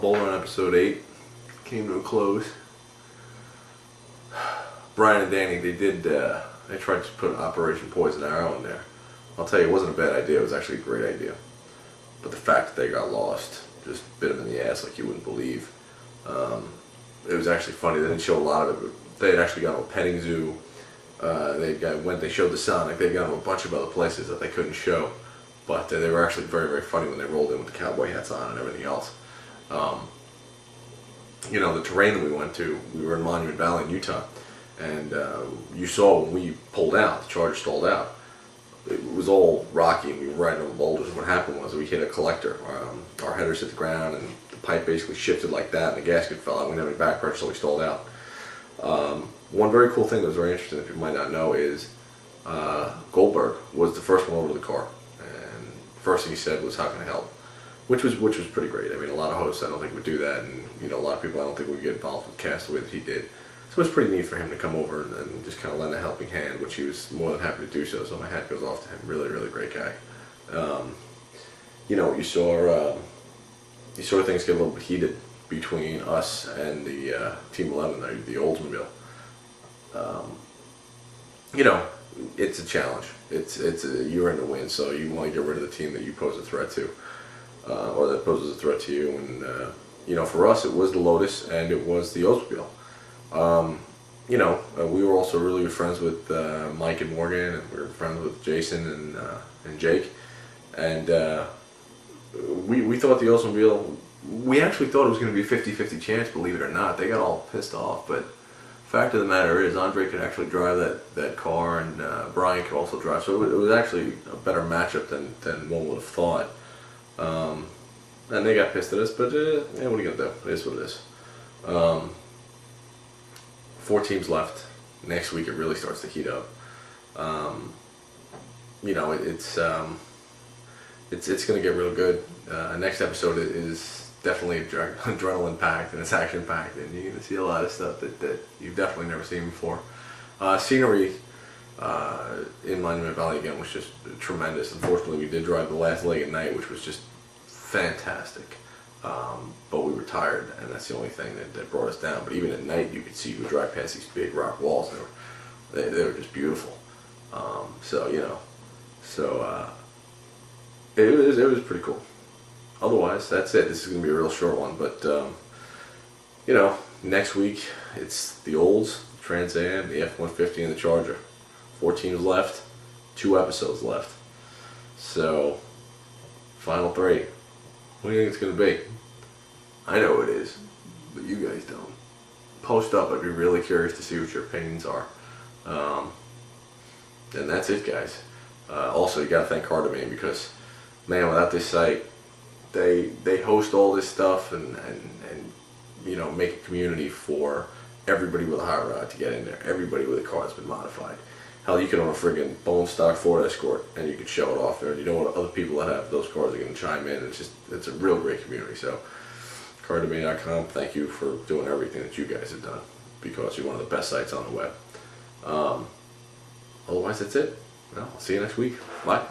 Bullrun episode 8 came to a close. Brian and Danny, they tried to put Operation Poison Arrow in there. I'll tell you, it wasn't a bad idea. It was actually a great idea. But the fact that they got lost just bit them in the ass like you wouldn't believe. It was actually funny. They didn't show a lot of it. They had actually gone to a petting zoo. They showed the Sonic. They'd gone to a bunch of other places that they couldn't show. But they were actually very, very funny when they rolled in with the cowboy hats on and everything else. The terrain that we went to, we were in Monument Valley in Utah, and you saw when we pulled out, the Charger stalled out. It was all rocky and we were riding over boulders. What happened was we hit a collector. Our headers hit the ground and the pipe basically shifted like that and the gasket fell out. We didn't have any back pressure, so we stalled out. One very cool thing that was very interesting that you might not know is Goldberg was the first one over to the car, and first thing he said was, "How can I help?" Which was pretty great. I mean, a lot of hosts I don't think would do that, and a lot of people I don't think would get involved with cast the way that he did. So it was pretty neat for him to come over and just kind of lend a helping hand, which he was more than happy to do so. So my hat goes off to him. Really, really great guy. You saw things get a little bit heated between us and the Team 11, the Oldsmobile. It's a challenge. You're in the win, so you want to get rid of the team that you pose a threat to. Or that poses a threat to you, and for us it was the Lotus and it was the Oldsmobile. We were also really good friends with Mike and Morgan, and we were friends with Jason and Jake, and we thought the Oldsmobile, we actually thought it was going to be a 50-50 chance, believe it or not. They got all pissed off, but fact of the matter is Andre could actually drive that car, and Brian could also drive, so it was actually a better matchup than one would have thought. And they got pissed at us, but what are you gonna do? It is what it is. 4 teams left. Next week it really starts to heat up. It's gonna get real good. Next episode is definitely adrenaline packed and it's action packed, and you're gonna see a lot of stuff that you've definitely never seen before. Scenery in Monument Valley again was just tremendous. Unfortunately, we did drive the last leg at night, which was just fantastic. But we were tired, and that's the only thing that brought us down. But even at night, you could see we would drive past these big rock walls, and they were just beautiful. It was pretty cool. Otherwise, that's it. This is going to be a real short one, but next week it's the Olds, Trans Am, the F-150, and the Charger. 4 teams left, 2 episodes left. So, final 3. What do you think it's going to be? I know it is, but you guys don't. Post up. I'd be really curious to see what your opinions are. And that's it, guys. Also, you got to thank Cardamine, because, man, without this site, they host all this stuff and make a community for everybody with a high rod to get in there. Everybody with a car that's been modified. Hell, you can own a friggin' bone stock Ford Escort and you can show it off there. And other people that have those cars are going to chime in. It's a real great community. So, cardamine.com, thank you for doing everything that you guys have done, because you're one of the best sites on the web. Otherwise, that's it. Well, I'll see you next week. Bye.